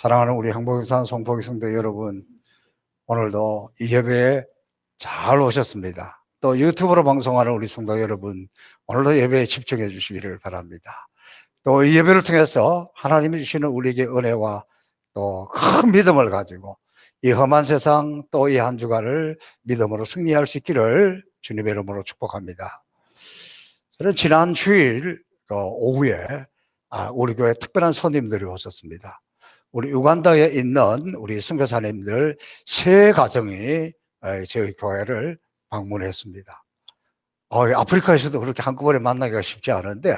사랑하는 우리 행복산 송포기 성도 여러분, 오늘도 이 예배에 잘 오셨습니다. 또 유튜브로 방송하는 우리 성도 여러분, 오늘도 예배에 집중해 주시기를 바랍니다. 또 이 예배를 통해서 하나님이 주시는 우리에게 은혜와 또 큰 믿음을 가지고 이 험한 세상 또 이 한 주간을 믿음으로 승리할 수 있기를 주님의 이름으로 축복합니다. 저는 지난 주일 오후에 우리 교회 특별한 손님들이 오셨습니다. 우리 우간다에 있는 우리 선교사님들 세 가정이 저희 교회를 방문했습니다. 아프리카에서도 그렇게 한꺼번에 만나기가 쉽지 않은데,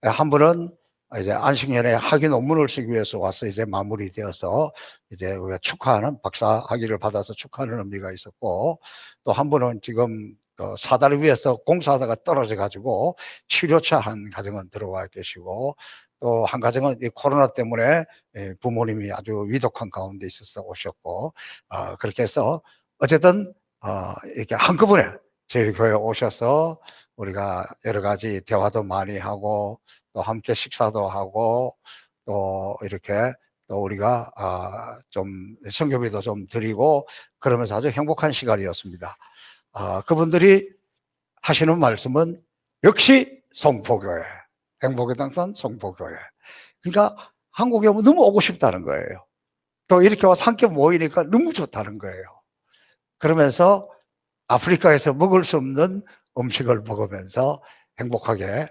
한 분은 이제 안식년에 학위 논문을 쓰기 위해서 와서 이제 마무리되어서 이제 우리가 축하하는, 박사 학위를 받아서 축하하는 의미가 있었고, 또 한 분은 지금 사다리 위에서 공사하다가 떨어져 가지고 치료차 한 가정은 들어와 계시고, 또 한 가정은 이 코로나 때문에 부모님이 아주 위독한 가운데 있어서 오셨고, 그렇게 해서 어쨌든 이렇게 한꺼번에 저희 교회에 오셔서 우리가 여러 가지 대화도 많이 하고 또 함께 식사도 하고 또 이렇게 또 우리가 좀 선교비도 좀 드리고 그러면서 아주 행복한 시간이었습니다. 그분들이 하시는 말씀은 역시 송포교회, 행복의 당산 송포교회. 그러니까 한국에 오면 너무 오고 싶다는 거예요. 또 이렇게 와서 함께 모이니까 너무 좋다는 거예요. 그러면서 아프리카에서 먹을 수 없는 음식을 먹으면서 행복하게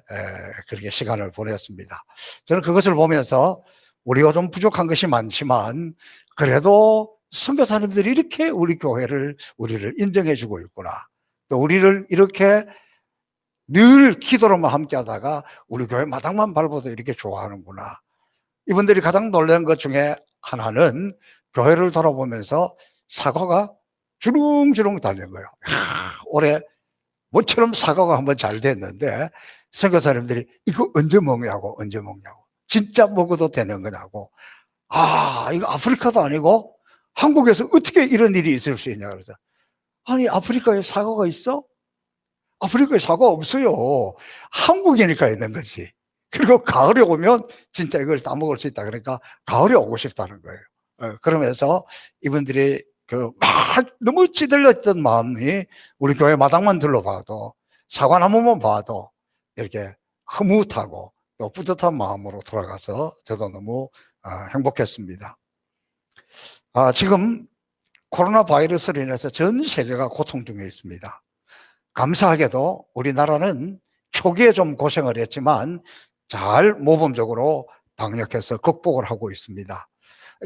그렇게 시간을 보냈습니다. 저는 그것을 보면서 우리가 좀 부족한 것이 많지만 그래도 선교사님들이 이렇게 우리 교회를, 우리를 인정해 주고 있구나. 또 우리를 이렇게 늘 기도로만 함께 하다가 우리 교회 마당만 밟아도 이렇게 좋아하는구나. 이분들이 가장 놀란 것 중에 하나는 교회를 돌아보면서 사과가 주렁주렁 달린 거예요. 올해 모처럼 사과가 한번 잘 됐는데 선교사님들이 이거 언제 먹냐고, 언제 먹냐고, 진짜 먹어도 되는 거냐고, 이거 아프리카도 아니고 한국에서 어떻게 이런 일이 있을 수 있냐. 그래서 아니, 아프리카에 사과가 있어? 아프리카에 사과 없어요. 한국이니까 있는 거지. 그리고 가을에 오면 진짜 이걸 다 먹을 수 있다. 그러니까 가을에 오고 싶다는 거예요. 그러면서 이분들이 막 너무 찌들렸던 마음이 우리 교회 마당만 둘러봐도, 사과나무만 봐도 이렇게 흐뭇하고 또 뿌듯한 마음으로 돌아가서 저도 너무 행복했습니다. 지금 코로나 바이러스로 인해서 전 세계가 고통 중에 있습니다. 감사하게도 우리나라는 초기에 좀 고생을 했지만 잘 모범적으로 방역해서 극복을 하고 있습니다.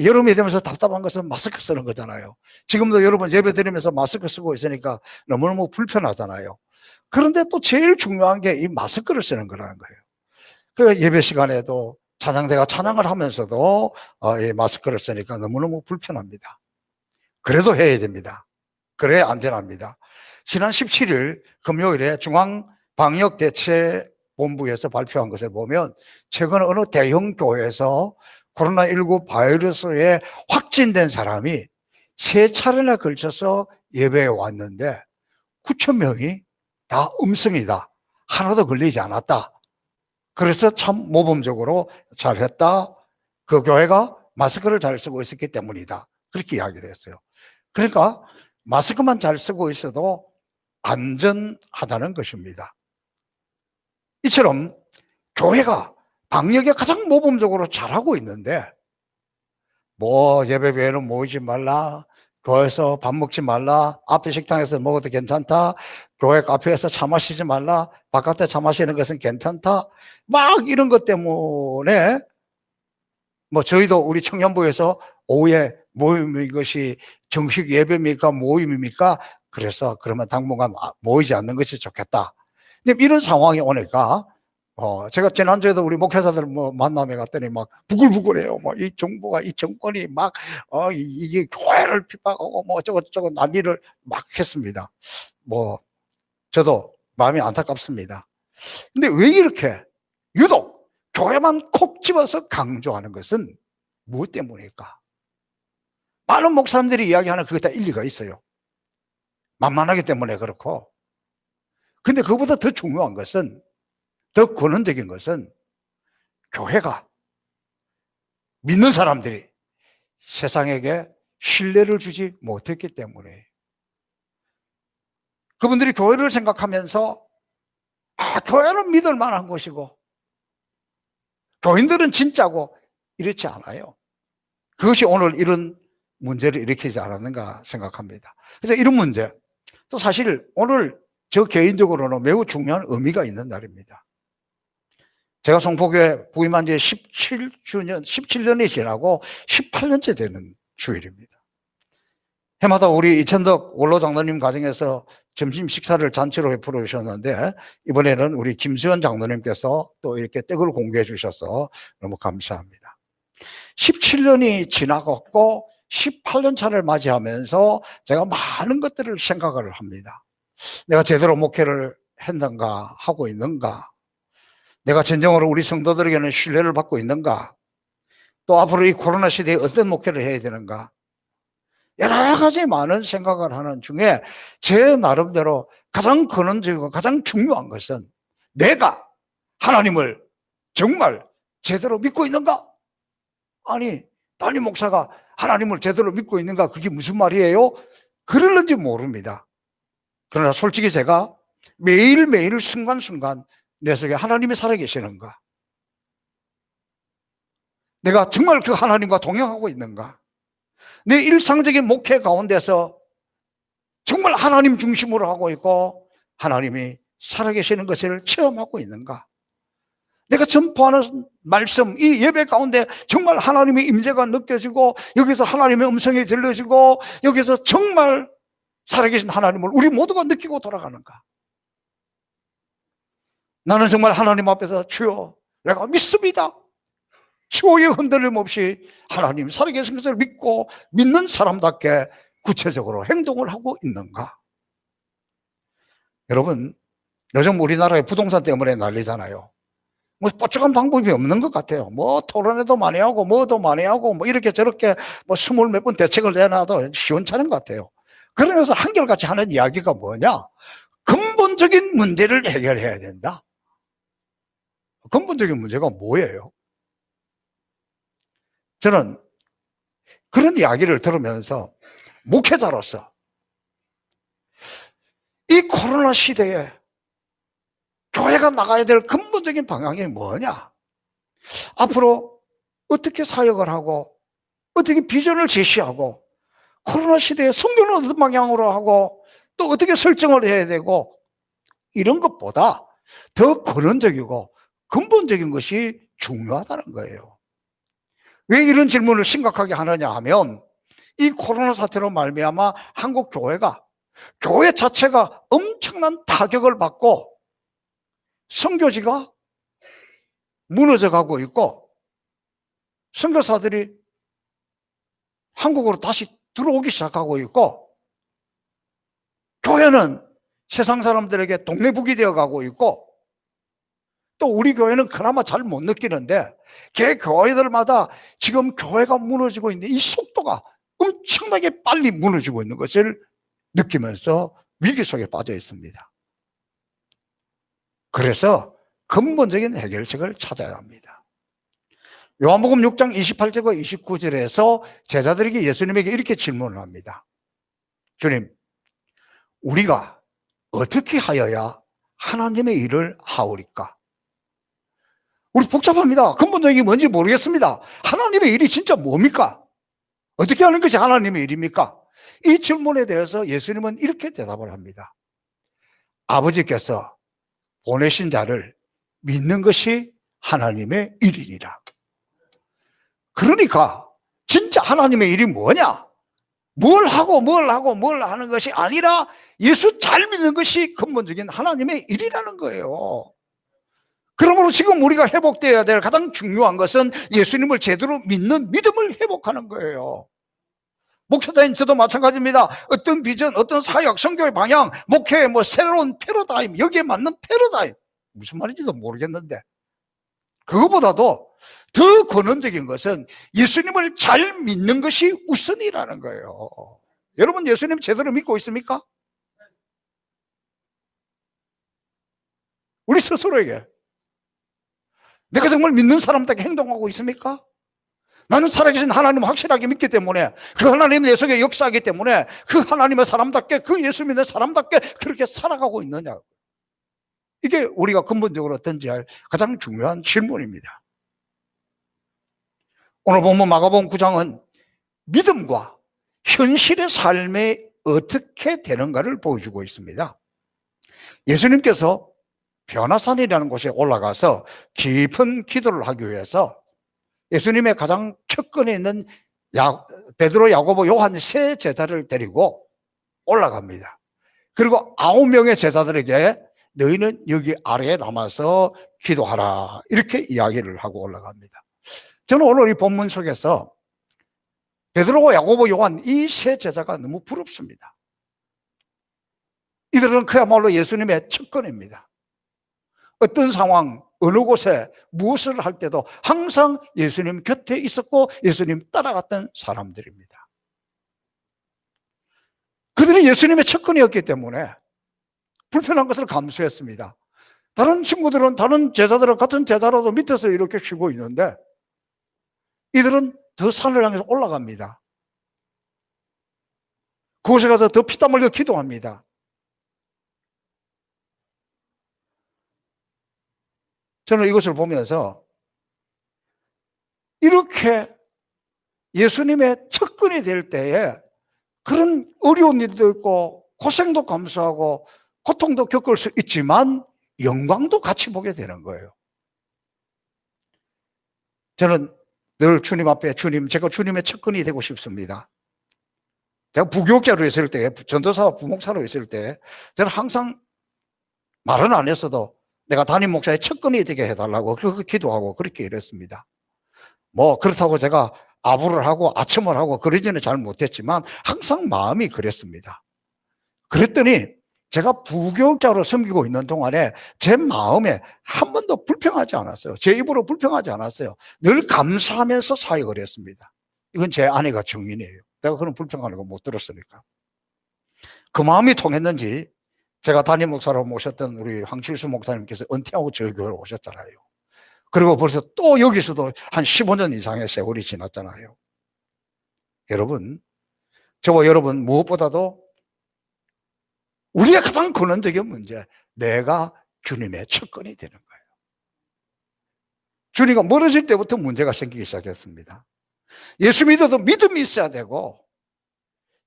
여름이 되면서 답답한 것은 마스크 쓰는 거잖아요. 지금도 여러분 예배 드리면서 마스크 쓰고 있으니까 너무너무 불편하잖아요. 그런데 또 제일 중요한 게 이 마스크를 쓰는 거라는 거예요. 그 예배 시간에도 찬양대가 찬양을 하면서도 이 마스크를 쓰니까 너무너무 불편합니다. 그래도 해야 됩니다. 그래야 안전합니다. 지난 17일 금요일에 중앙방역대책본부에서 발표한 것을 보면 최근 어느 대형 교회에서 코로나19 바이러스에 확진된 사람이 3차례나 걸쳐서 예배에 왔는데 9,000명이 다 음성이다. 하나도 걸리지 않았다. 그래서 참 모범적으로 잘했다. 그 교회가 마스크를 잘 쓰고 있었기 때문이다. 그렇게 이야기를 했어요. 그러니까 마스크만 잘 쓰고 있어도 안전하다는 것입니다. 이처럼 교회가 방역에 가장 모범적으로 잘하고 있는데 예배교회는 모이지 말라, 교회에서 밥 먹지 말라, 앞에 식당에서 먹어도 괜찮다, 교회 카페에서 차 마시지 말라, 바깥에 차 마시는 것은 괜찮다, 막 이런 것 때문에 저희도 우리 청년부에서 오후에 모임이 것이 정식 예배입니까 모임입니까? 그래서 그러면 당분간 모이지 않는 것이 좋겠다. 근데 이런 상황이 오니까 제가 지난주에도 우리 목회자들 만남에 갔더니 막 부글부글해요. 이 정부가, 이 정권이 막 이게 교회를 핍박하고 어쩌고 난리를 막 했습니다. 저도 마음이 안타깝습니다. 근데 왜 이렇게 유독 교회만 콕 집어서 강조하는 것은 무엇 때문일까? 많은 목사님들이 이야기하는 그게 다 일리가 있어요. 만만하기 때문에 그렇고. 근데 그보다 더 중요한 것은, 더 근원적인 것은 교회가, 믿는 사람들이 세상에게 신뢰를 주지 못했기 때문에 그분들이 교회를 생각하면서 교회는 믿을 만한 곳이고 교인들은 진짜고 이렇지 않아요. 그것이 오늘 이런 문제를 일으키지 않았는가 생각합니다. 그래서 이런 문제, 또 사실 오늘 저 개인적으로는 매우 중요한 의미가 있는 날입니다. 제가 송포교회 부임한 지 17년이 지나고 18년째 되는 주일입니다. 해마다 우리 이천덕 원로 장로님 가정에서 점심 식사를 잔치로 베풀어 주셨는데 이번에는 우리 김수현 장로님께서 또 이렇게 떡을 공개해 주셔서 너무 감사합니다. 17년이 지나갔고 18년 차를 맞이하면서 제가 많은 것들을 생각을 합니다. 내가 제대로 목회를 했는가, 하고 있는가, 내가 진정으로 우리 성도들에게는 신뢰를 받고 있는가, 또 앞으로 이 코로나 시대에 어떤 목회를 해야 되는가, 여러 가지 많은 생각을 하는 중에 제 나름대로 가장 근원적이고 가장 중요한 것은 내가 하나님을 정말 제대로 믿고 있는가? 아니, 담임 목사가 하나님을 제대로 믿고 있는가? 그게 무슨 말이에요? 그럴는지 모릅니다. 그러나 솔직히 제가 매일매일 순간순간 내 속에 하나님이 살아계시는가? 내가 정말 그 하나님과 동행하고 있는가? 내 일상적인 목회 가운데서 정말 하나님 중심으로 하고 있고 하나님이 살아계시는 것을 체험하고 있는가? 내가 전파하는 말씀, 이 예배 가운데 정말 하나님의 임재가 느껴지고 여기서 하나님의 음성이 들려지고 여기서 정말 살아계신 하나님을 우리 모두가 느끼고 돌아가는가? 나는 정말 하나님 앞에서 주여 내가 믿습니다. 주의 흔들림 없이 하나님 살아계신 것을 믿고 믿는 사람답게 구체적으로 행동을 하고 있는가? 여러분, 요즘 우리나라의 부동산 때문에 난리잖아요. 뭐 뽀짝한 방법이 없는 것 같아요. 뭐 토론회도 많이 하고 뭐도 많이 하고 뭐 이렇게 저렇게 뭐 20몇 번 대책을 내놔도 시원찮은 것 같아요. 그러면서 한결같이 하는 이야기가 뭐냐? 근본적인 문제를 해결해야 된다. 근본적인 문제가 뭐예요? 저는 그런 이야기를 들으면서 목회자로서 이 코로나 시대에 교회가 나가야 될 근본적인 방향이 뭐냐? 앞으로 어떻게 사역을 하고 어떻게 비전을 제시하고 코로나 시대에 성경을 어떤 방향으로 하고 또 어떻게 설정을 해야 되고 이런 것보다 더 근원적이고 근본적인 것이 중요하다는 거예요. 왜 이런 질문을 심각하게 하느냐 하면 이 코로나 사태로 말미암아 한국 교회가 교회 자체가 엄청난 타격을 받고 선교지가 무너져 가고 있고 선교사들이 한국으로 다시 들어오기 시작하고 있고 교회는 세상 사람들에게 동네북이 되어 가고 있고 또 우리 교회는 그나마 잘 못 느끼는데 개 교회들마다 지금 교회가 무너지고 있는데 이 속도가 엄청나게 빨리 무너지고 있는 것을 느끼면서 위기 속에 빠져 있습니다. 그래서 근본적인 해결책을 찾아야 합니다. 요한복음 6장 28절과 29절에서 제자들에게 예수님에게 이렇게 질문을 합니다. 주님, 우리가 어떻게 하여야 하나님의 일을 하오리까? 우리 복잡합니다. 근본적인 게 뭔지 모르겠습니다. 하나님의 일이 진짜 뭡니까? 어떻게 하는 것이 하나님의 일입니까? 이 질문에 대해서 예수님은 이렇게 대답을 합니다. 아버지께서 보내신 자를 믿는 것이 하나님의 일이니라. 그러니까 진짜 하나님의 일이 뭐냐? 뭘 하는 것이 아니라 예수 잘 믿는 것이 근본적인 하나님의 일이라는 거예요. 그러므로 지금 우리가 회복되어야 될 가장 중요한 것은 예수님을 제대로 믿는 믿음을 회복하는 거예요. 목회자인 저도 마찬가지입니다. 어떤 비전, 어떤 사역, 선교의 방향, 목회의 새로운 패러다임, 여기에 맞는 패러다임, 무슨 말인지도 모르겠는데 그거보다도 더 근원적인 것은 예수님을 잘 믿는 것이 우선이라는 거예요. 여러분 예수님 제대로 믿고 있습니까? 우리 스스로에게 내가 정말 믿는 사람답게 행동하고 있습니까? 나는 살아계신 하나님을 확실하게 믿기 때문에, 그 하나님이 내 속에 역사하기 때문에 그 하나님의 사람답게, 그 예수 믿는 사람답게 그렇게 살아가고 있느냐. 이게 우리가 근본적으로 던져야 할 가장 중요한 질문입니다. 오늘 본문 마가복음 9장은 믿음과 현실의 삶에 어떻게 되는가를 보여주고 있습니다. 예수님께서 변화산이라는 곳에 올라가서 깊은 기도를 하기 위해서 예수님의 가장 측근에 있는 베드로, 야고보, 요한 세 제자를 데리고 올라갑니다. 그리고 9명의 제자들에게 너희는 여기 아래에 남아서 기도하라, 이렇게 이야기를 하고 올라갑니다. 저는 오늘 이 본문 속에서 베드로, 야고보, 요한 이 세 제자가 너무 부럽습니다. 이들은 그야말로 예수님의 측근입니다. 어떤 상황, 어느 곳에 무엇을 할 때도 항상 예수님 곁에 있었고 예수님 따라갔던 사람들입니다. 그들이 예수님의 측근이었기 때문에 불편한 것을 감수했습니다. 다른 친구들은, 다른 제자들은 같은 제자라도 밑에서 이렇게 쉬고 있는데 이들은 더 산을 향해서 올라갑니다. 그곳에 가서 더 피땀 흘려 기도합니다. 저는 이것을 보면서 이렇게 예수님의 측근이 될 때에 그런 어려운 일도 있고 고생도 감수하고 고통도 겪을 수 있지만 영광도 같이 보게 되는 거예요. 저는 늘 주님 앞에, 제가 주님의 측근이 되고 싶습니다. 제가 부교육자로 있을 때, 전도사와 부목사로 있을 때 저는 항상 말은 안 했어도 내가 담임 목사의 측근이 되게 해달라고 그렇게 기도하고 그렇게 이랬습니다. 뭐 그렇다고 제가 아부를 하고 아첨을 하고 그러지는 잘 못했지만 항상 마음이 그랬습니다. 그랬더니 제가 부교육자로 섬기고 있는 동안에 제 마음에 한 번도 불평하지 않았어요. 제 입으로 불평하지 않았어요. 늘 감사하면서 사역을 했습니다. 이건 제 아내가 증인이에요. 내가 그런 불평하는 거 못 들었으니까. 그 마음이 통했는지 제가 담임 목사로 모셨던 우리 황칠수 목사님께서 은퇴하고 저희 교회로 오셨잖아요. 그리고 벌써 또 여기서도 한 15년 이상의 세월이 지났잖아요. 여러분, 저와 여러분 무엇보다도 우리의 가장 근원적인 문제, 내가 주님의 측근이 되는 거예요. 주님과 멀어질 때부터 문제가 생기기 시작했습니다. 예수 믿어도 믿음이 있어야 되고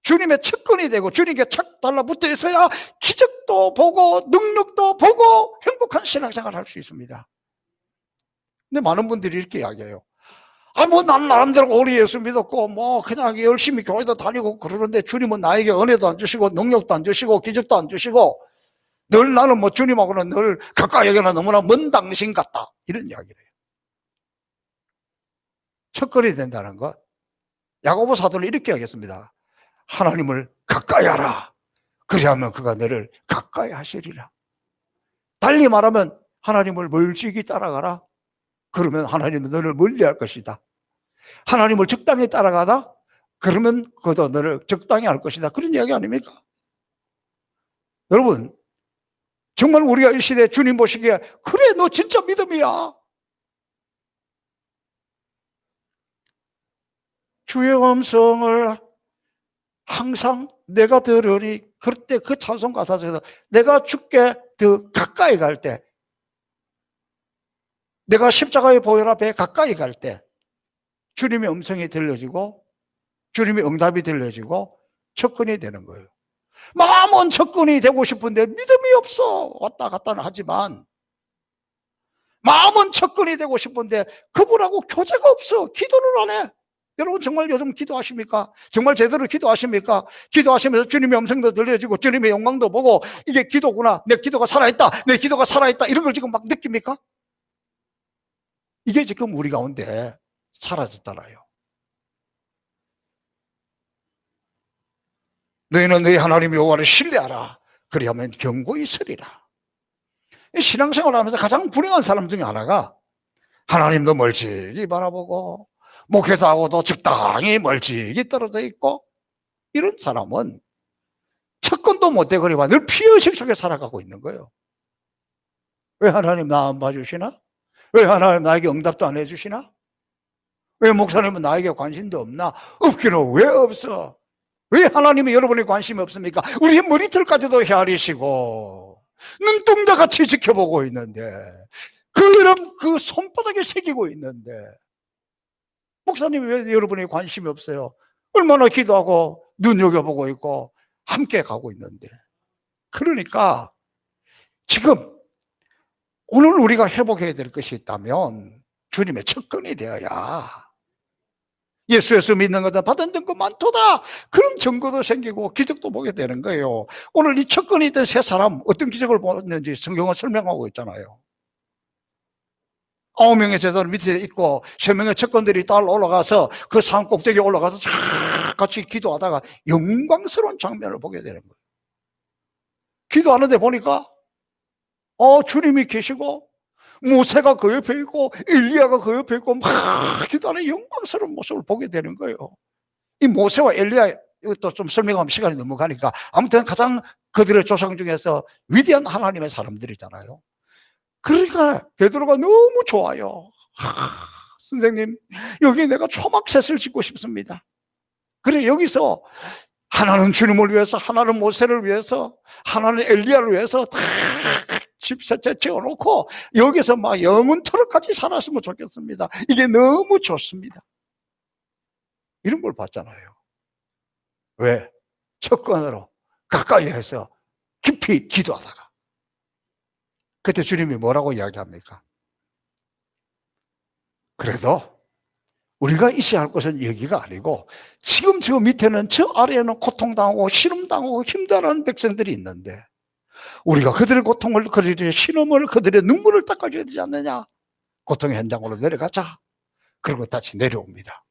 주님의 측근이 되고 주님께 착 달라붙어 있어야 기적도 보고 능력도 보고 행복한 신앙생활을 할 수 있습니다. 근데 많은 분들이 이렇게 이야기해요. 뭐 난 나름대로 오래 예수 믿었고 뭐 그냥 열심히 교회도 다니고 그러는데 주님은 나에게 은혜도 안 주시고 능력도 안 주시고 기적도 안 주시고 늘 나는 뭐 주님하고는 늘 가까이 여기나 너무나 먼 당신 같다, 이런 이야기를 해요. 측근이 된다는 것, 야고보 사도는 이렇게 하겠습니다. 하나님을 가까이 하라. 그리하면 그가 너를 가까이 하시리라. 달리 말하면 하나님을 멀찍이 따라가라. 그러면 하나님은 너를 멀리할 것이다. 하나님을 적당히 따라가다 그러면 그도 너를 적당히 할 것이다. 그런 이야기 아닙니까? 여러분, 정말 우리가 이 시대에 주님 보시기에 그래 너 진짜 믿음이야, 주의 음성을 항상 내가 들으니, 그때 그 찬송 가사 중에서 내가 주께 더 가까이 갈 때, 내가 십자가의 보혈 앞에 가까이 갈 때 주님의 음성이 들려지고 주님의 응답이 들려지고 측근이 되는 거예요. 마음은 측근이 되고 싶은데 믿음이 없어. 왔다 갔다는 하지만 마음은 측근이 되고 싶은데 그분하고 교제가 없어. 기도를 안 해. 여러분 정말 요즘 기도하십니까? 정말 제대로 기도하십니까? 기도하시면서 주님의 음성도 들려지고 주님의 영광도 보고 이게 기도구나, 내 기도가 살아있다, 내 기도가 살아있다, 이런 걸 지금 막 느낍니까? 이게 지금 우리 가운데 사라졌잖아요. 너희는 너희 하나님 여호와를 신뢰하라. 그리하면 견고히 서리라. 신앙생활을 하면서 가장 불행한 사람 중에 하나가 하나님도 멀찍이 바라보고 목회자하고도 적당히 멀찍이 떨어져 있고, 이런 사람은 측근도 못되거리고 늘 피의식 속에 살아가고 있는 거예요. 왜 하나님 나 안 봐주시나? 왜 하나님 나에게 응답도 안 해주시나? 왜 목사님은 나에게 관심도 없나? 없기는 왜 없어? 왜 하나님이 여러분의 관심이 없습니까? 우리의 머리털까지도 헤아리시고 눈동자같이 지켜보고 있는데 그럼 그 손바닥에 새기고 있는데 목사님이 왜 여러분의 관심이 없어요? 얼마나 기도하고 눈여겨보고 있고 함께 가고 있는데. 그러니까 지금 오늘 우리가 회복해야 될 것이 있다면 주님의 척근이 되어야 예수 믿는 것은 받은 증거 많도다, 그런 증거도 생기고 기적도 보게 되는 거예요. 오늘 이 척근이 된 세 사람 어떤 기적을 보았는지 성경은 설명하고 있잖아요. 9명의 제자들 밑에 있고 3명의 척근들이 딸 올라가서 그 산 꼭대기에 올라가서 같이 기도하다가 영광스러운 장면을 보게 되는 거예요. 기도하는데 보니까 주님이 계시고 모세가 그 옆에 있고 엘리야가 그 옆에 있고 막 기도하는 영광스러운 모습을 보게 되는 거예요. 이 모세와 엘리야, 이것도 좀 설명하면 시간이 넘어가니까 아무튼 가장 그들의 조상 중에서 위대한 하나님의 사람들이잖아요. 그러니까 베드로가 너무 좋아요. 선생님, 여기 내가 초막셋을 짓고 싶습니다. 그래, 여기서 하나는 주님을 위해서, 하나는 모세를 위해서, 하나는 엘리야를 위해서 다 집셋째 채워놓고 여기서 막 영원토록까지 살았으면 좋겠습니다. 이게 너무 좋습니다. 이런 걸 봤잖아요. 왜? 척근으로 가까이 해서 깊이 기도하다가 그때 주님이 뭐라고 이야기합니까? 그래도 우리가 있어야 할 것은 여기가 아니고 지금 저 밑에는, 저 아래에는 고통당하고 시름당하고 힘들어하는 백성들이 있는데 우리가 그들의 고통을, 그들의 신음을, 그들의 눈물을 닦아줘야 되지 않느냐. 고통의 현장으로 내려가자. 그리고 다시 내려옵니다.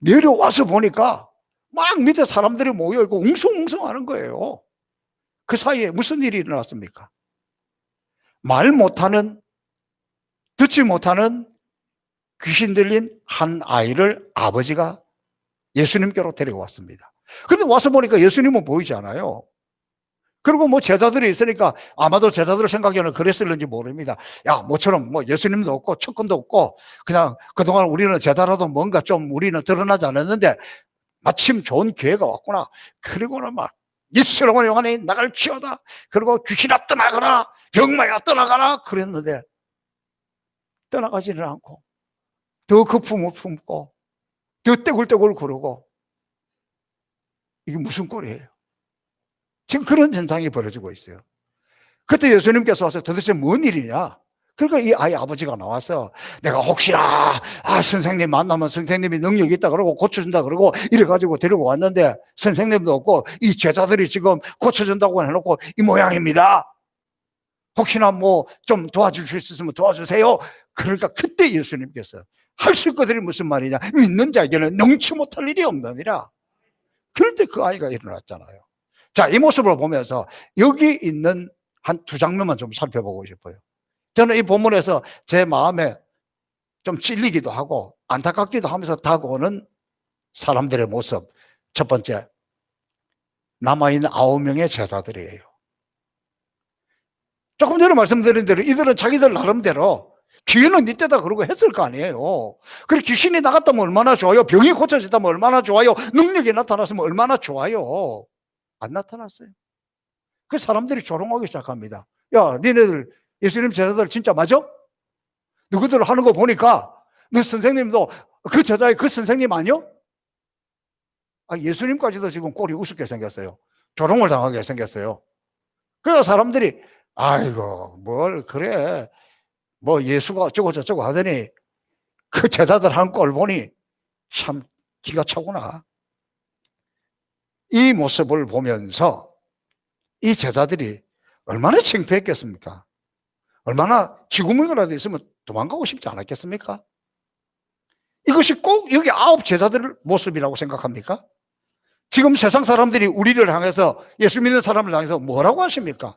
내려와서 보니까 막 밑에 사람들이 모여있고 웅성웅성하는 거예요. 그 사이에 무슨 일이 일어났습니까? 말 못하는, 듣지 못하는 귀신 들린 한 아이를 아버지가 예수님께로 데려왔습니다. 그런데 와서 보니까 예수님은 보이지 않아요. 그리고 뭐 제자들이 있으니까 아마도 제자들 생각에는 그랬을는지 모릅니다. 야, 모처럼 뭐 예수님도 없고 척근도 없고 그냥 그동안 우리는 제자라도 뭔가 좀 우리는 드러나지 않았는데 마침 좋은 기회가 왔구나. 그리고는 막 예수님의 영혼이 나갈 치어다. 그리고 귀신아 떠나가라, 병마야 떠나가라 그랬는데 떠나가지는 않고 더 거품을 품고 더 떼굴떼굴 구르고, 이게 무슨 꼴이에요? 지금 그런 현상이 벌어지고 있어요. 그때 예수님께서 와서 도대체 뭔 일이냐? 그러니까 이 아이 아버지가 나와서 내가 혹시나 선생님 만나면 선생님이 능력이 있다 그러고 고쳐준다 그러고 이래가지고 데리고 왔는데 선생님도 없고 이 제자들이 지금 고쳐준다고 해놓고 이 모양입니다. 혹시나 뭐 좀 도와주실 수 있으면 도와주세요. 그러니까 그때 예수님께서 하실 것들이 무슨 말이냐, 믿는 자에게는 능치 못할 일이 없느니라. 그럴 때 그 아이가 일어났잖아요. 자, 이 모습을 보면서 여기 있는 한 두 장면만 좀 살펴보고 싶어요. 저는 이 본문에서 제 마음에 좀 찔리기도 하고 안타깝기도 하면서 다가오는 사람들의 모습. 첫 번째, 남아있는 9명의 제자들이에요. 조금 전에 말씀드린 대로 이들은 자기들 나름대로 기회는 이때다 그러고 했을 거 아니에요. 그리고 귀신이 나갔다면 얼마나 좋아요. 병이 고쳐졌다면 얼마나 좋아요. 능력이 나타났으면 얼마나 좋아요. 안 나타났어요. 그 사람들이 조롱하기 시작합니다. 야, 니네들 예수님 제자들 진짜 맞아? 누구들 하는 거 보니까 너 선생님도 그 제자의 그 선생님 아니요? 예수님까지도 지금 꼴이 우습게 생겼어요. 조롱을 당하게 생겼어요. 그래서 사람들이 아이고 뭘 그래, 뭐 예수가 어쩌고 저쩌고 하더니 그 제자들 하는 꼴 보니 참 기가 차구나. 이 모습을 보면서 이 제자들이 얼마나 창피했겠습니까? 얼마나 지구물이라도 있으면 도망가고 싶지 않았겠습니까? 이것이 꼭 여기 9 제자들 모습이라고 생각합니까? 지금 세상 사람들이 우리를 향해서, 예수 믿는 사람을 향해서 뭐라고 하십니까?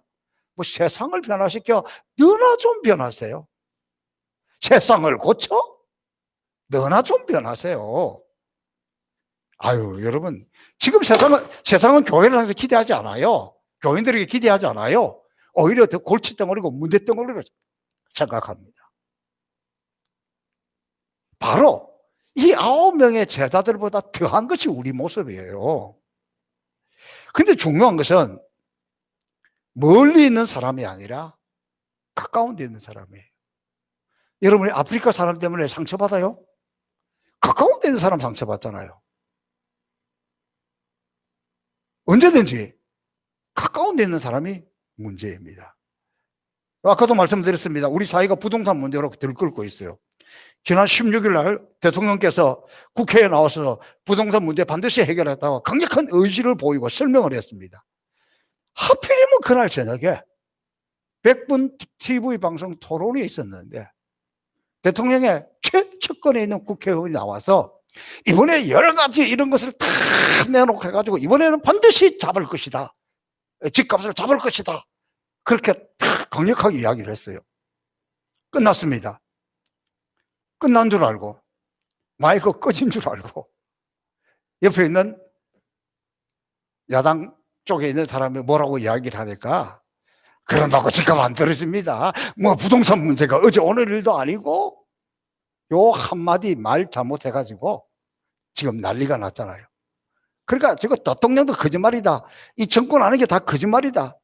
뭐 세상을 변화시켜 너나 좀 변하세요. 세상을 고쳐? 너나 좀 변하세요. 아유, 여러분, 지금 세상은 교회를 향해서 기대하지 않아요. 교인들에게 기대하지 않아요. 오히려 더 골칫덩어리고 문제덩어리로 생각합니다. 바로 9명의 제자들보다 더한 것이 우리 모습이에요. 근데 중요한 것은 멀리 있는 사람이 아니라 가까운 데 있는 사람이에요. 여러분이 아프리카 사람 때문에 상처받아요? 가까운 데 있는 사람 상처받잖아요. 언제든지 가까운 데 있는 사람이 문제입니다. 아까도 말씀드렸습니다. 우리 사회가 부동산 문제로 들끓고 있어요. 지난 16일 날 대통령께서 국회에 나와서 부동산 문제 반드시 해결했다고 강력한 의지를 보이고 설명을 했습니다. 하필이면 그날 저녁에 100분 TV 방송 토론이 있었는데 대통령의 최측근에 있는 국회의원이 나와서 이번에 여러 가지 이런 것을 다 내놓고 해가지고 이번에는 반드시 잡을 것이다. 집값을 잡을 것이다. 그렇게 강력하게 이야기를 했어요. 끝났습니다. 끝난 줄 알고 마이크 꺼진 줄 알고 옆에 있는 야당 쪽에 있는 사람이 뭐라고 이야기를 하니까 그런다고 집값 안 떨어집니다. 뭐 부동산 문제가 어제 오늘 일도 아니고 요 한마디 말 잘못해가지고 지금 난리가 났잖아요. 그러니까 저거 대통령도 거짓말이다. 이 정권 하는 게 다 거짓말이다.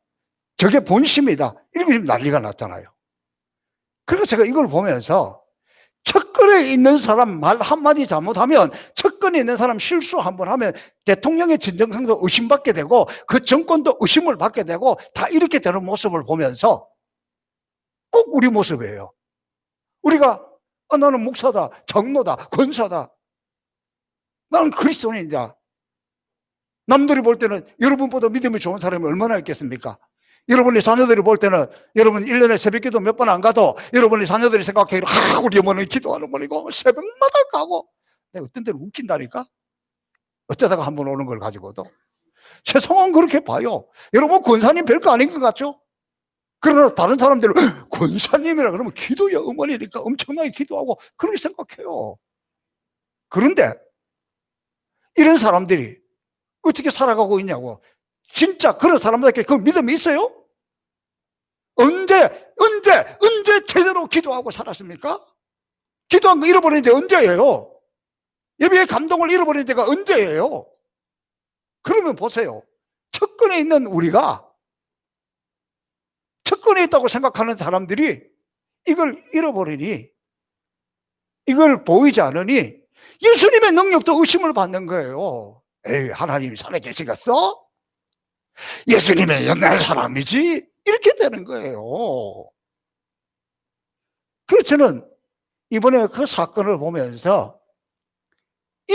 저게 본심이다. 이렇게 지금 난리가 났잖아요. 그래서 제가 이걸 보면서 측근에 있는 사람 말 한마디 잘못하면 측근에 있는 사람 실수 한번 하면 대통령의 진정성도 의심받게 되고 그 정권도 의심을 받게 되고 다 이렇게 되는 모습을 보면서 꼭 우리 모습이에요. 우리가 나는 목사다, 장로다, 권사다. 나는 그리스도인이다. 남들이 볼 때는 여러분보다 믿음이 좋은 사람이 얼마나 있겠습니까? 여러분의 자녀들이 볼 때는 여러분 1년에 새벽기도 몇 번 안 가도 여러분의 자녀들이 생각하기로 우리 어머니 기도하는 분이고 새벽마다 가고 내가 어떤 때는 웃긴다니까? 어쩌다가 한 번 오는 걸 가지고도 세상은 그렇게 봐요. 여러분 권사님 별거 아닌 것 같죠? 그러나 다른 사람들은 권사님이라 그러면 기도의 어머니니까 엄청나게 기도하고 그렇게 생각해요. 그런데 이런 사람들이 어떻게 살아가고 있냐고. 진짜 그런 사람들에게 그 믿음이 있어요? 언제 제대로 기도하고 살았습니까? 기도한 거 잃어버린 게 언제예요? 예배의 감동을 잃어버린 데가 언제예요? 그러면 보세요. 측근에 있는 우리가 측근에 있다고 생각하는 사람들이 이걸 잃어버리니 이걸 보이지 않으니 예수님의 능력도 의심을 받는 거예요. 에이, 하나님이 살아계시겠어? 예수님의 옛날 사람이지? 이렇게 되는 거예요. 그래서 저는 이번에 그 사건을 보면서 이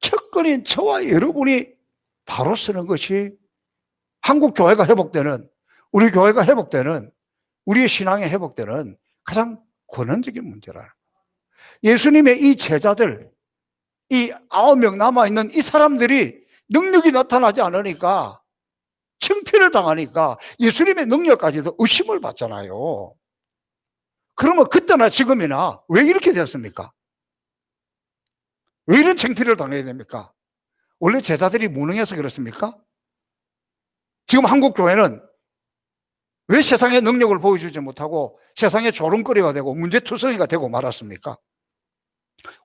측근인 저와 여러분이 바로 서는 것이 한국 교회가 회복되는, 우리 교회가 회복되는, 우리의 신앙이 회복되는 가장 근원적인 문제라는 거예요. 예수님의 이 제자들, 이 9명 남아있는 이 사람들이 능력이 나타나지 않으니까 창피를 당하니까 예수님의 능력까지도 의심을 받잖아요. 그러면 그때나 지금이나 왜 이렇게 됐습니까? 왜 이런 창피를 당해야 됩니까? 원래 제자들이 무능해서 그렇습니까? 지금 한국 교회는 왜 세상의 능력을 보여주지 못하고 세상의 조롱거리가 되고 문제투성이가 되고 말았습니까?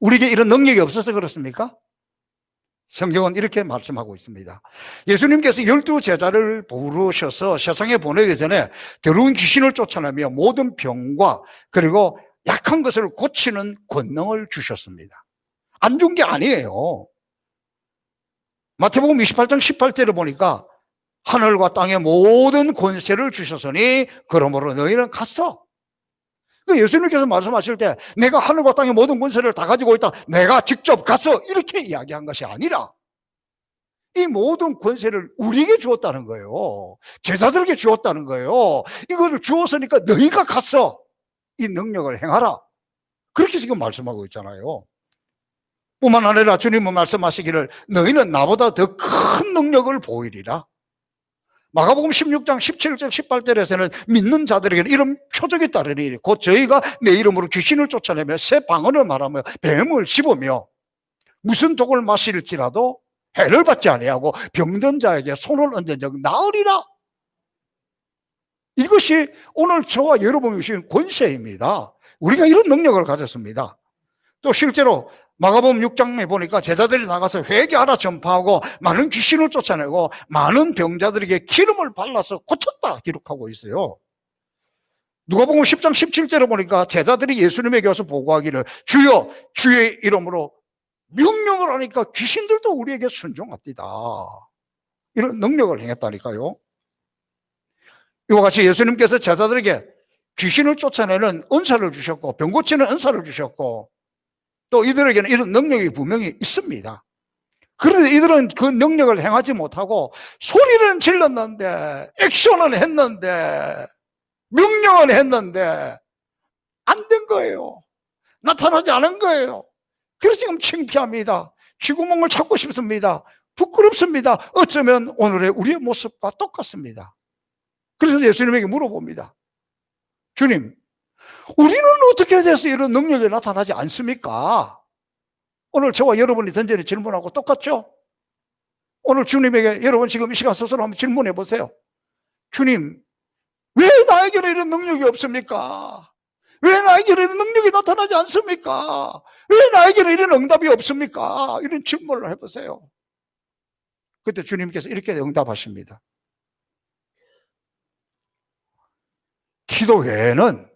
우리에게 이런 능력이 없어서 그렇습니까? 성경은 이렇게 말씀하고 있습니다. 예수님께서 12제자를 부르셔서 세상에 보내기 전에 더러운 귀신을 쫓아내며 모든 병과 그리고 약한 것을 고치는 권능을 주셨습니다. 안 준 게 아니에요. 마태복음 28장 18절을 보니까 하늘과 땅의 모든 권세를 주셨으니 그러므로 너희는 갔어. 예수님께서 말씀하실 때 내가 하늘과 땅의 모든 권세를 다 가지고 있다, 내가 직접 갔어, 이렇게 이야기한 것이 아니라 이 모든 권세를 우리에게 주었다는 거예요. 제자들에게 주었다는 거예요. 이거를 주었으니까 너희가 갔어, 이 능력을 행하라, 그렇게 지금 말씀하고 있잖아요. 뿐만 아니라 주님은 말씀하시기를 너희는 나보다 더 큰 능력을 보이리라. 마가복음 16장 17절 18절에서는 믿는 자들에게는 이런 표적이 따르니 곧 저희가 내 이름으로 귀신을 쫓아내며 새 방언을 말하며 뱀을 집으며 무슨 독을 마실지라도 해를 받지 아니하고 병든 자에게 손을 얹은 적 나으리라. 이것이 오늘 저와 여러분이 주신 권세입니다. 우리가 이런 능력을 가졌습니다. 또 실제로 마가복음 6장에 보니까 제자들이 나가서 회개하라 전파하고 많은 귀신을 쫓아내고 많은 병자들에게 기름을 발라서 고쳤다 기록하고 있어요. 누가복음 10장 17절에 보니까 제자들이 예수님에게 와서 보고하기를 주여 주의 이름으로 명령을 하니까 귀신들도 우리에게 순종합니다. 이런 능력을 행했다니까요. 이와 같이 예수님께서 제자들에게 귀신을 쫓아내는 은사를 주셨고 병 고치는 은사를 주셨고 또 이들에게는 이런 능력이 분명히 있습니다. 그런데 이들은 그 능력을 행하지 못하고 소리는 질렀는데 액션은 했는데 명령은 했는데 안 된 거예요. 나타나지 않은 거예요. 그래서 지금 창피합니다. 쥐구멍을 찾고 싶습니다. 부끄럽습니다. 어쩌면 오늘의 우리의 모습과 똑같습니다. 그래서 예수님에게 물어봅니다. 주님, 우리는 어떻게 해서 이런 능력이 나타나지 않습니까? 오늘 저와 여러분이 던지는 질문하고 똑같죠? 오늘 주님에게 여러분 지금 이 시간 스스로 한번 질문해 보세요. 주님, 왜 나에게는 이런 능력이 없습니까? 왜 나에게는 이런 능력이 나타나지 않습니까? 왜 나에게는 이런 응답이 없습니까? 이런 질문을 해보세요. 그때 주님께서 이렇게 응답하십니다. 기도 외에는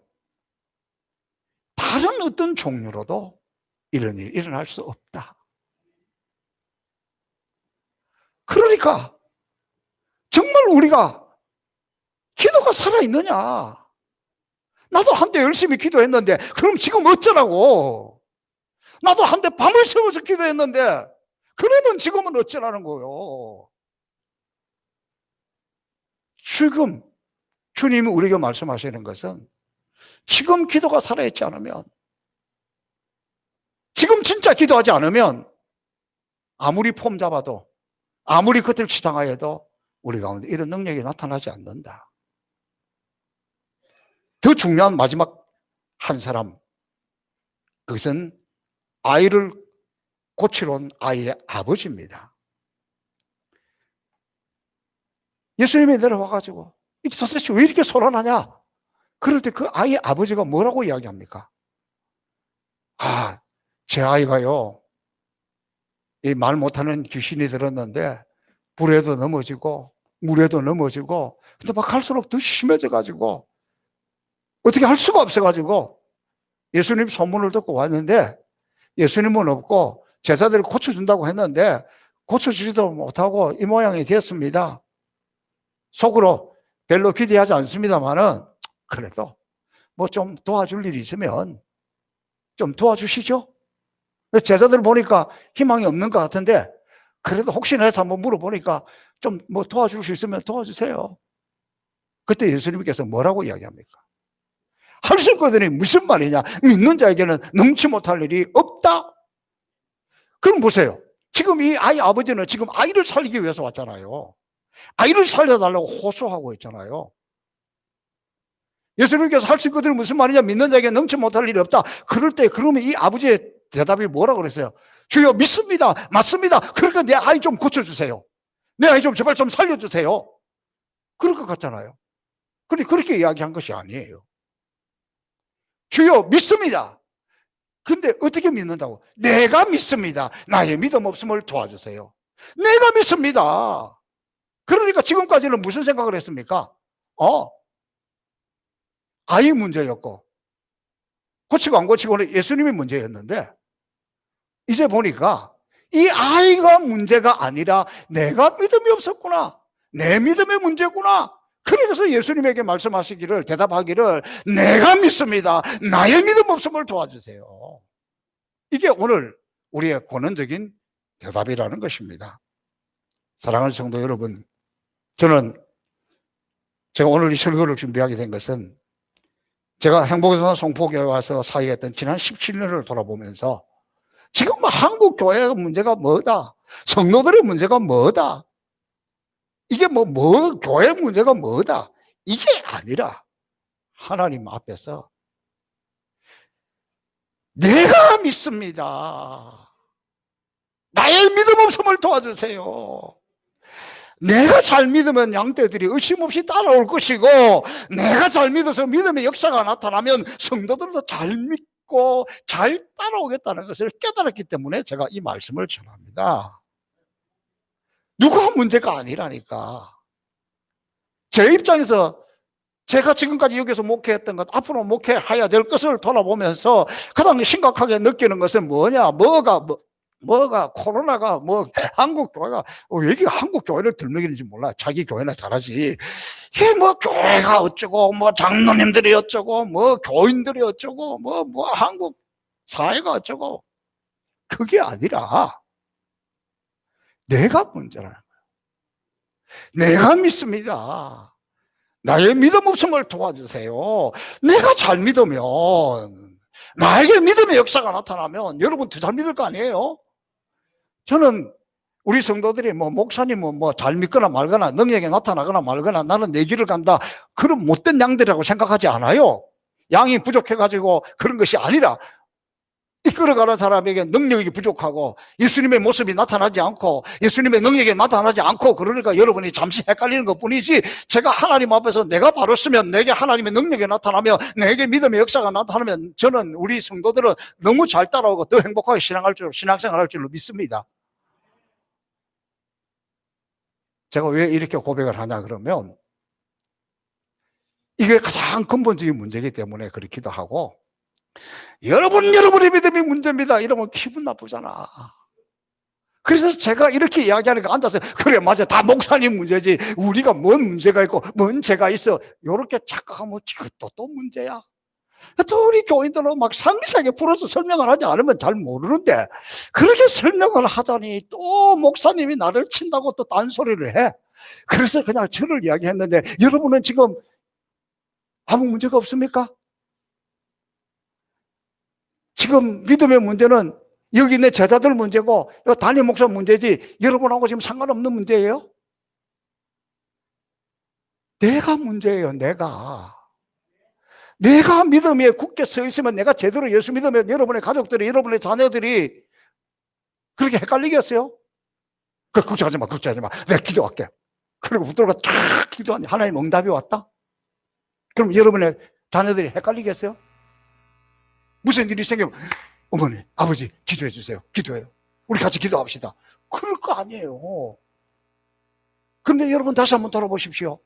다른 어떤 종류로도 이런 일이 일어날 수 없다. 그러니까 정말 우리가 기도가 살아있느냐? 나도 한때 열심히 기도했는데 그럼 지금 어쩌라고? 나도 한때 밤을 새워서 기도했는데 그러면 지금은 어쩌라는 거예요? 지금 주님이 우리에게 말씀하시는 것은 지금 기도가 살아있지 않으면, 지금 진짜 기도하지 않으면 아무리 폼 잡아도 아무리 겉을 치장하여도 우리 가운데 이런 능력이 나타나지 않는다. 더 중요한 마지막 한 사람, 그것은 아이를 고치러 온 아이의 아버지입니다. 예수님이 내려와가지고 도대체 왜 이렇게 소란하냐? 그럴 때 그 아이의 아버지가 뭐라고 이야기합니까? 아, 제 아이가요, 이 말 못하는 귀신이 들었는데 불에도 넘어지고 물에도 넘어지고 근데 막 갈수록 더 심해져가지고 어떻게 할 수가 없어가지고 예수님 소문을 듣고 왔는데 예수님은 없고 제자들이 고쳐준다고 했는데 고쳐주지도 못하고 이 모양이 되었습니다. 속으로 별로 기대하지 않습니다만은 그래도 뭐 좀 도와줄 일이 있으면 좀 도와주시죠. 제자들 보니까 희망이 없는 것 같은데 그래도 혹시나 해서 한번 물어보니까 좀 뭐 도와줄 수 있으면 도와주세요. 그때 예수님께서 뭐라고 이야기합니까? 할 수 있거든요. 무슨 말이냐? 믿는 자에게는 능치 못할 일이 없다. 그럼 보세요. 지금 이 아이 아버지는 지금 아이를 살리기 위해서 왔잖아요. 아이를 살려달라고 호소하고 있잖아요. 예수님께서 할 수 있거든요. 무슨 말이냐? 믿는 자에게 능치 못할 일이 없다. 그럴 때 그러면 이 아버지의 대답이 뭐라고 그랬어요? 주여 믿습니다. 맞습니다. 그러니까 내 아이 좀 고쳐주세요. 내 아이 좀 제발 좀 살려주세요. 그럴 것 같잖아요. 그런데 그렇게 이야기한 것이 아니에요. 주여 믿습니다. 근데 어떻게 믿는다고? 내가 믿습니다. 나의 믿음 없음을 도와주세요. 내가 믿습니다. 그러니까 지금까지는 무슨 생각을 했습니까? 아이 문제였고 고치고 안 고치고는 예수님이 문제였는데 이제 보니까 이 아이가 문제가 아니라 내가 믿음이 없었구나. 내 믿음의 문제구나. 그래서 예수님에게 말씀하시기를, 대답하기를 내가 믿습니다. 나의 믿음 없음을 도와주세요. 이게 오늘 우리의 권원적인 대답이라는 것입니다. 사랑하는 성도 여러분, 저는 제가 오늘 이 설교를 준비하게 된 것은 제가 행복에서 송포교회 와서 사역했던 지난 17년을 돌아보면서 지금 뭐 한국 교회의 문제가 뭐다? 성도들의 문제가 뭐다? 이게 교회 문제가 뭐다? 이게 아니라 하나님 앞에서 내가 믿습니다. 나의 믿음 없음을 도와주세요. 내가 잘 믿으면 양떼들이 의심 없이 따라올 것이고 내가 잘 믿어서 믿음의 역사가 나타나면 성도들도 잘 믿고 믿고 잘 따라오겠다는 것을 깨달았기 때문에 제가 이 말씀을 전합니다. 누가 문제가 아니라니까. 제 입장에서 제가 지금까지 여기서 목회했던 것, 앞으로 목회해야 될 것을 돌아보면서 가장 심각하게 느끼는 것은 뭐냐? 뭐가 코로나가 한국 교회가 왜 이게 한국 교회를 들먹이는지 몰라. 자기 교회나 잘하지. 이게 교회가 어쩌고 장로님들이 어쩌고 교인들이 어쩌고 한국 사회가 어쩌고 그게 아니라 내가 문제라는 거예요. 내가 믿습니다. 나의 믿음 없음을 도와주세요. 내가 잘 믿으면, 나에게 믿음의 역사가 나타나면 여러분 더 잘 믿을 거 아니에요? 저는 우리 성도들이 목사님 잘 믿거나 말거나 능력이 나타나거나 말거나 나는 내 길을 간다, 그런 못된 양들이라고 생각하지 않아요. 양이 부족해가지고 그런 것이 아니라 이끌어가는 사람에게 능력이 부족하고 예수님의 모습이 나타나지 않고 예수님의 능력이 나타나지 않고, 그러니까 여러분이 잠시 헷갈리는 것 뿐이지, 제가 하나님 앞에서 내가 바로 쓰면 내게 하나님의 능력이 나타나며 내게 믿음의 역사가 나타나면 저는 우리 성도들은 너무 잘 따라오고 더 행복하게 신앙생활할 줄로 믿습니다. 제가 왜 이렇게 고백을 하냐 그러면 이게 가장 근본적인 문제이기 때문에 그렇기도 하고, 여러분의 믿음이 문제입니다 이러면 기분 나쁘잖아. 그래서 제가 이렇게 이야기하니까 앉아서 그래 맞아, 다 목사님 문제지 우리가 뭔 문제가 있고 뭔 죄가 있어 이렇게 착각하면 이것도 또 문제야. 또 우리 교인들은 막 상세하게 풀어서 설명을 하지 않으면 잘 모르는데 그렇게 설명을 하자니 또 목사님이 나를 친다고 또 딴소리를 해. 그래서 그냥 저를 이야기했는데, 여러분은 지금 아무 문제가 없습니까? 지금 믿음의 문제는 여기 있는 제자들 문제고 담임 목사 문제지 여러분하고 지금 상관없는 문제예요. 내가 문제예요. 내가 믿음에 굳게 서 있으면, 내가 제대로 예수 믿으면 여러분의 가족들이, 여러분의 자녀들이 그렇게 헷갈리겠어요? 걱정하지 마. 내가 기도할게. 그리고 붙들고 탁 기도하니 하나님 응답이 왔다? 그럼 여러분의 자녀들이 헷갈리겠어요? 무슨 일이 생기면 어머니, 아버지 기도해 주세요. 기도해요. 우리 같이 기도합시다. 그럴 거 아니에요. 근데 여러분 다시 한번 돌아보십시오.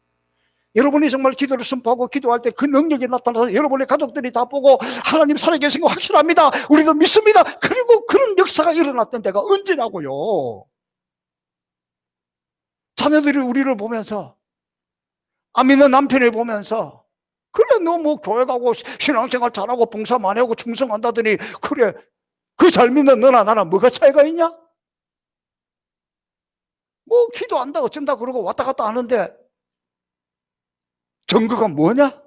여러분이 정말 기도를 선포하고 기도할 때 그 능력이 나타나서 여러분의 가족들이 다 보고 하나님 살아계신 거 확실합니다, 우리도 믿습니다, 그리고 그런 역사가 일어났던 때가 언제냐고요. 자녀들이 우리를 보면서, 안 믿는 남편을 보면서 그래 너 교회 가고 신앙생활 잘하고 봉사 많이 하고 충성한다더니 그래 그 잘 믿는 너나 나랑 뭐가 차이가 있냐? 기도한다 어쩐다 그러고 왔다 갔다 하는데 증거가 뭐냐?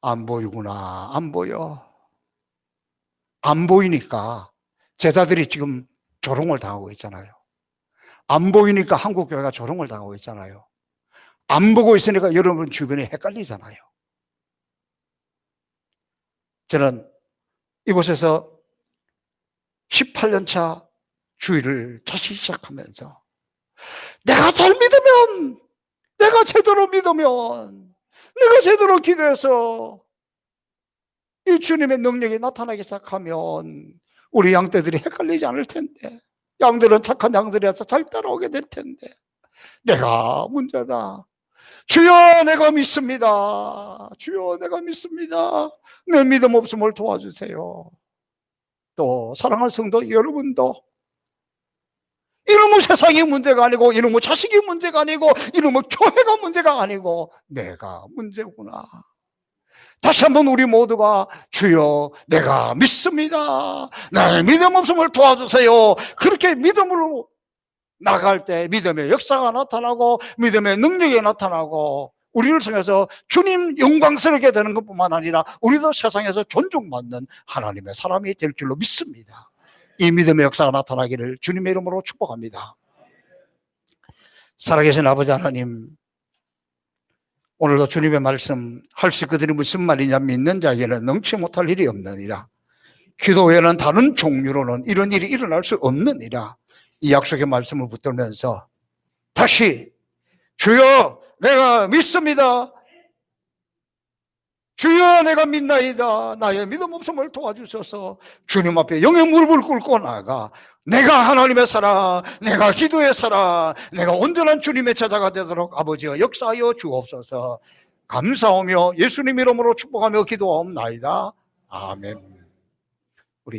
안 보이구나. 안 보여. 안 보이니까 제자들이 지금 조롱을 당하고 있잖아요. 안 보이니까 한국교회가 조롱을 당하고 있잖아요. 안 보고 있으니까 여러분 주변이 헷갈리잖아요. 저는 이곳에서 18년차 주일을 다시 시작하면서 내가 잘 믿으면, 내가 제대로 믿으면, 내가 제대로 기도해서 이 주님의 능력이 나타나기 시작하면 우리 양떼들이 헷갈리지 않을 텐데, 양들은 착한 양들이라서 잘 따라오게 될 텐데 내가 문제다. 주여 내가 믿습니다. 주여 내가 믿습니다. 내 믿음 없음을 도와주세요. 또 사랑하는 성도 여러분도 이놈의 세상이 문제가 아니고 이놈의 자식이 문제가 아니고 이놈의 교회가 문제가 아니고 내가 문제구나. 다시 한번 우리 모두가 주여 내가 믿습니다, 나의 믿음 없음을 도와주세요, 그렇게 믿음으로 나갈 때 믿음의 역사가 나타나고 믿음의 능력이 나타나고 우리를 통해서 주님 영광스럽게 되는 것뿐만 아니라 우리도 세상에서 존중받는 하나님의 사람이 될 줄로 믿습니다. 이 믿음의 역사가 나타나기를 주님의 이름으로 축복합니다. 살아계신 아버지 하나님, 오늘도 주님의 말씀 할 수 그들이 무슨 말이냐, 믿는 자에게는 능치 못할 일이 없느니라, 기도 외에는 다른 종류로는 이런 일이 일어날 수 없느니라, 이 약속의 말씀을 붙들면서 다시 주여 내가 믿습니다, 주여 내가 믿나이다. 나의 믿음 없음을 도와주셔서 주님 앞에 영의 무릎을 꿇고 나아가 내가 하나님의 사랑, 내가 기도의 사랑, 내가 온전한 주님의 제자가 되도록 아버지여 역사하여 주옵소서. 감사하며 예수님 이름으로 축복하며 기도하옵나이다. 아멘.